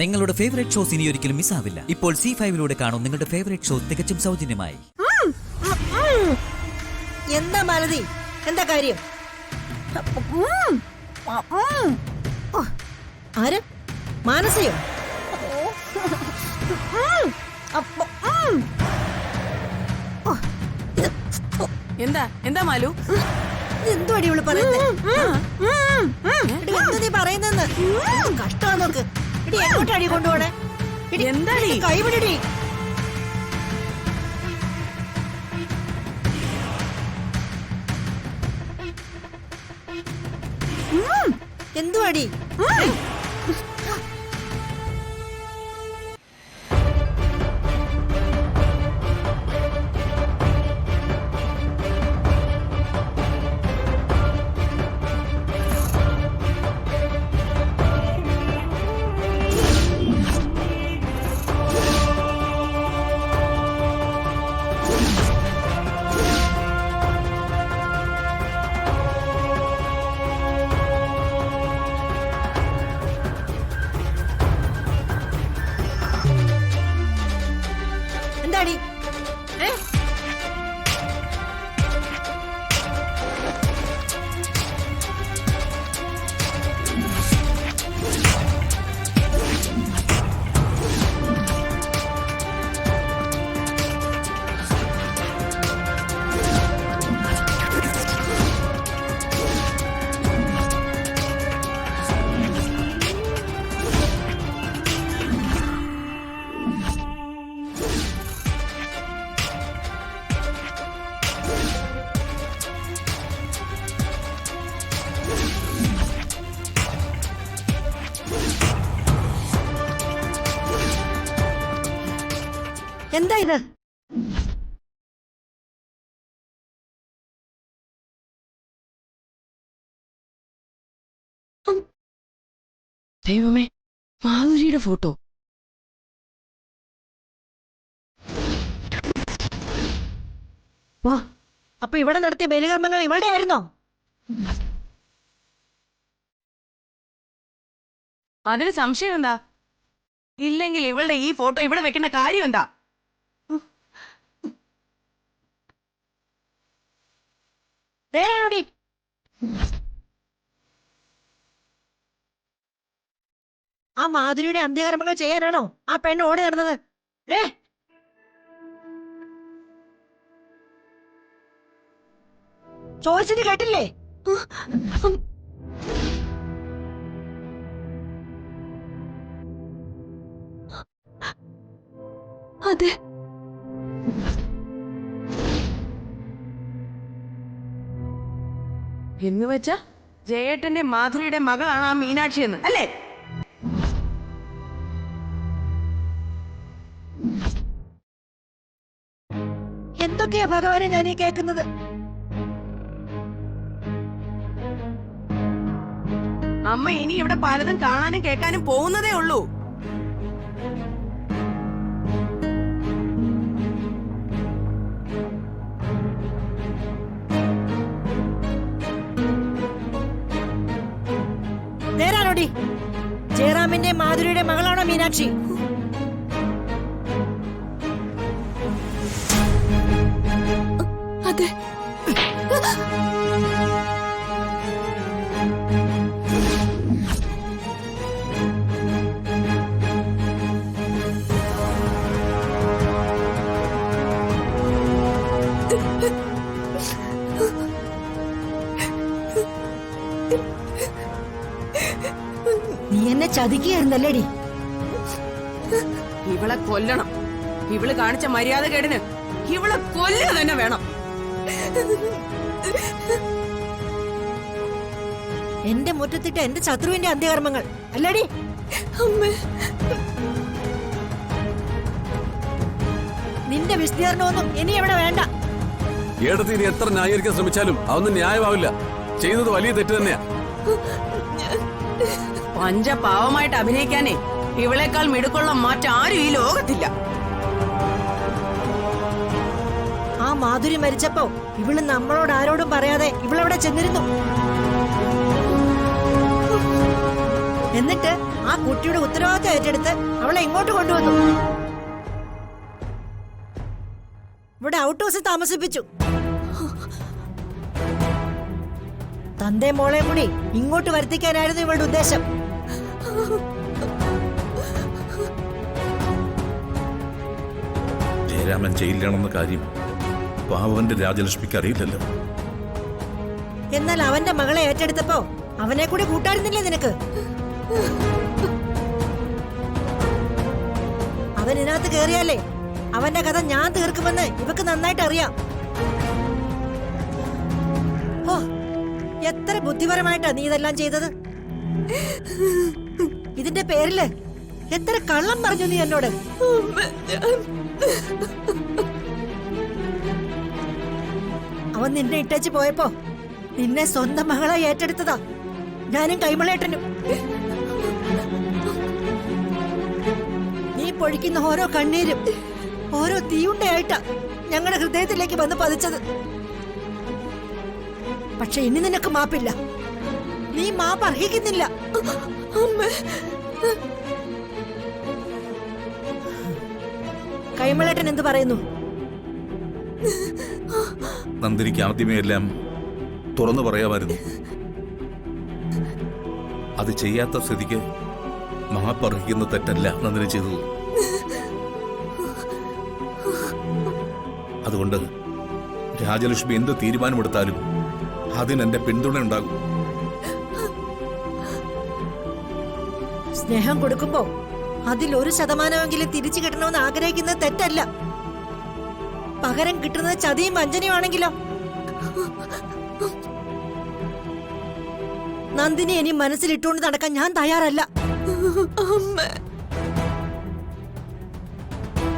നിങ്ങളുടെ favourite shows ഇനി ഒരിക്കലും മിസ്സാവില്ല. ഇപ്പോൾ C5 കാണും നിങ്ങളുടെ ഫേവറേറ്റ് ഷോ തികച്ചും സൗജന്യമായി. എന്താ മാലതി, എന്താ കാര്യം? ആര്? മാനസയോ? എന്താ എന്താ മാലു? എന്തോ അടി ഇവള് പറയുന്നേ? എന്താ നീ പറയുന്നെന്ന്? കഷ്ടമാ നോക്ക്. ഇടി എങ്ങോട്ട് അടി കൊണ്ടുപോണേ? എന്താടി? കൈവിടടി. എന്തോ അടി? എന്താടി? എന്താ ഇത്? ദൈവമേ, മാധുരിയുടെ ഫോട്ടോ. വാ, അപ്പൊ ഇവിടെ നടത്തിയ ബലികർമ്മങ്ങൾ ഇവിടെ ആയിരുന്നോ? അതിന് സംശയം എന്താ? ഇല്ലെങ്കിൽ ഇവളുടെ ഈ ഫോട്ടോ ഇവിടെ വെക്കേണ്ട കാര്യം എന്താ? ആ മാധുരിയുടെ അന്ത്യകർമ്മങ്ങൾ ചെയ്യാനാണോ ആ പെണ്ണ് ഓടി നടന്നത്? ചോദിച്ചിട്ട് കേട്ടില്ലേ? അതെ, എന്ന് വെച്ചാ ജയേട്ടന്റെ മാധുരിയുടെ മകളാണ് ആ മീനാക്ഷി എന്ന് അല്ലേ? എന്തൊക്കെയാ ഭഗവാനെ ഞാൻ ഈ കേൾക്കുന്നത്? അമ്മ ഇനി ഇവിടെ പലതും കാണാനും കേൾക്കാനും പോകുന്നതേ ഉള്ളൂ. നേരാണോടി? ജയറാമിന്റെ മാധുരിയുടെ മകളാണോ മീനാക്ഷി? അതെ. നീ എന്നെ ചതിക്കുകയായിരുന്നല്ലേടി? ഇവളെ കൊല്ലണം. ഇവള് കാണിച്ച മര്യാദ കേടിന് ഇവളെ കൊല്ലുക തന്നെ വേണം. എന്റെ മുറ്റത്തിട്ട് എന്റെ ശത്രുവിന്റെ അന്ത്യകർമ്മങ്ങൾ അല്ലേടി? നിന്റെ വിസ്തീർണമൊന്നും ഇനി എവിടെ വേണ്ട. ഏടത്തി ഇനി എത്ര ന്യായീകരിക്കാൻ ശ്രമിച്ചാലും അതൊന്നും ന്യായമാവില്ല. ചെയ്യുന്നത് വലിയ തെറ്റ് തന്നെയാ. പഞ്ചപാവമായിട്ട് അഭിനയിക്കാനേ ഇവളെക്കാൾ മിടുക്കുള്ള മറ്റാരും ഈ ലോകത്തില്ല. ആ മാധുരി മരിച്ചപ്പോ ഇവള് നമ്മളോട് ആരോടും പറയാതെ ഇവളവിടെ ചെന്നിരുന്നു. എന്നിട്ട് ആ കുട്ടിയുടെ ഉത്തരവാദിത്തം ഏറ്റെടുത്ത് അവളെ ഇങ്ങോട്ട് കൊണ്ടുവന്നു. ഇവിടെ ഔട്ട് ഹൗസിൽ താമസിപ്പിച്ചു. തന്റെ മോളെ കൂടി ഇങ്ങോട്ട് വരുത്തിക്കാനായിരുന്നു ഇവളുടെ ഉദ്ദേശം. ജയരാമൻ ജയിലിലാണെന്ന കാര്യം പാവന്റെ രാജലക്ഷ്മിക്ക് അറിയില്ലല്ലോ. എന്നാൽ അവന്റെ മകളെ ഏറ്റെടുത്തപ്പോ അവനെ കൂടി കൂട്ടായിരുന്നില്ലേ നിനക്ക്? അവൻ ഇതിനകത്ത് കേറിയാലേ അവന്റെ കഥ ഞാൻ തീർക്കുമെന്ന് ഇവക്ക് നന്നായിട്ട് അറിയാം. ഓ, എത്ര ബുദ്ധിപരമായിട്ടാ നീ ഇതെല്ലാം ചെയ്തത്. ഇതിന്റെ പേരില് എത്ര കള്ളം പറഞ്ഞു നീ എന്നോട്. അവൻ നിന്നെ ഇട്ടേച്ച് പോയപ്പോ നിന്നെ സ്വന്തം മകളെ ഏറ്റെടുത്തതാ ഞാനും കൈമളേട്ടനും. നീ പൊഴിക്കുന്ന ഓരോ കണ്ണീരും ഓരോ തീയുണ്ടയായിട്ടാ ഞങ്ങളുടെ ഹൃദയത്തിലേക്ക് വന്ന് പതിച്ചത്. പക്ഷെ ഇനി നിനക്ക് മാപ്പില്ല. നീ മാപ്പ് അർഹിക്കുന്നില്ല. കൈമളേട്ടൻ എന്ത് പറയുന്നു? നന്ദിനിക്ക് ആദ്യമേ എല്ലാം തുറന്നു പറയാമായിരുന്നു. അത് ചെയ്യാത്ത സ്ഥിതിക്ക് മാപ്പർഹിക്കുന്ന തെറ്റല്ല നന്ദിനി ചെയ്തത്. അതുകൊണ്ട് രാജലക്ഷ്മി എന്ത് തീരുമാനമെടുത്താലും അതിനെന്റെ പിന്തുണ ഉണ്ടാകും. സ്നേഹം കൊടുക്കുമ്പോ അതിൽ 1% തിരിച്ചു കിട്ടണമെന്ന് ആഗ്രഹിക്കുന്നത് തെറ്റല്ല. പകരം കിട്ടുന്നത് ചതിയും വഞ്ചനയുമാണെങ്കിലോ? നന്ദിനി ഇനി മനസ്സിലിട്ടുകൊണ്ട് നടക്കാൻ ഞാൻ തയ്യാറല്ല.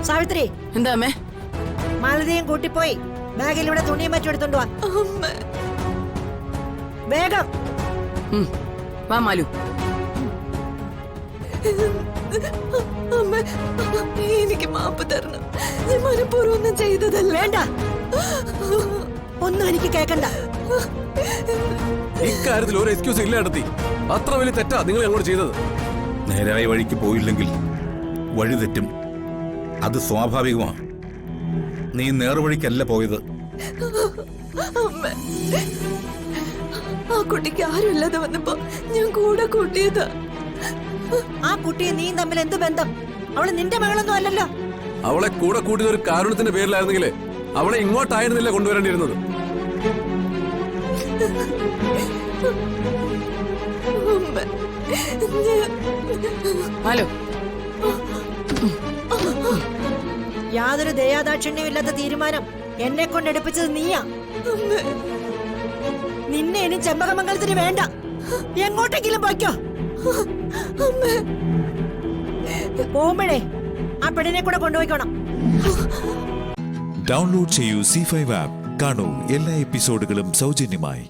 സാവിത്രി, എന്താ അമ്മേ? മാലതിയും കൂട്ടിപ്പോയി ബാഗിൽ ഇവിടെ തുണിയും മറ്റും എടുത്തോണ്ട് വാ. വേഗം വാ മാലു. എനിക്ക് മാപ്പ് തരണം. ഞാൻ മനഃപൂർവ്വം ചെയ്തതല്ല. വേണ്ട, ഒന്നും എനിക്ക് കേക്കണ്ട. ഇക്കാര്യത്തിൽ ഒരു എക്സ്ക്യൂസ് ഇല്ല നടത്തി. അത്ര വലിയ തെറ്റാ നിങ്ങൾ അങ്ങോട്ട് ചെയ്തത്. നേരായ വഴിക്ക് പോയില്ലെങ്കിൽ വഴി തെറ്റും. അത് സ്വാഭാവികമാണ്. നീ നേർവഴിക്കല്ല പോയത്. ആ കുട്ടിക്ക് ആരുമില്ലാതെ വന്നപ്പോ ഞാൻ കൂടെ കൂട്ടിയതാ. ആ കുട്ടിയെ നീ തമ്മിൽ എന്ത് ബന്ധം? അവള് നിന്റെ മകളൊന്നും അല്ലല്ലോ. അവളെ കൂടെ കൂട്ടിയത് ഒരു കാരണത്തിന്റെ പേരിലായിരുന്നെങ്കിലേ അവളെ ഇങ്ങോട്ടായിരുന്നില്ല കൊണ്ടുവരേണ്ടിയിരുന്നത്. മാലു, യാതൊരു ദയാദാക്ഷിണ്യവും ഇല്ലാത്ത തീരുമാനം എന്നെ കൊണ്ട് എടുപ്പിച്ചത് നീയാ. നിന്നെ ഇനി ചെമ്പകമംഗലത്തിന് വേണ്ട. എങ്ങോട്ടെങ്കിലും പോയിക്കോ. പോകുമ്പോഴേ ആ പെണ്ണിനെ കൂടെ കൊണ്ടുപോയിക്കോണം. ഡൗൺലോഡ് ചെയ്യൂ C5 ആപ്പ്. കാണൂ എല്ലാ എപ്പിസോഡുകളും സൗജന്യമായി.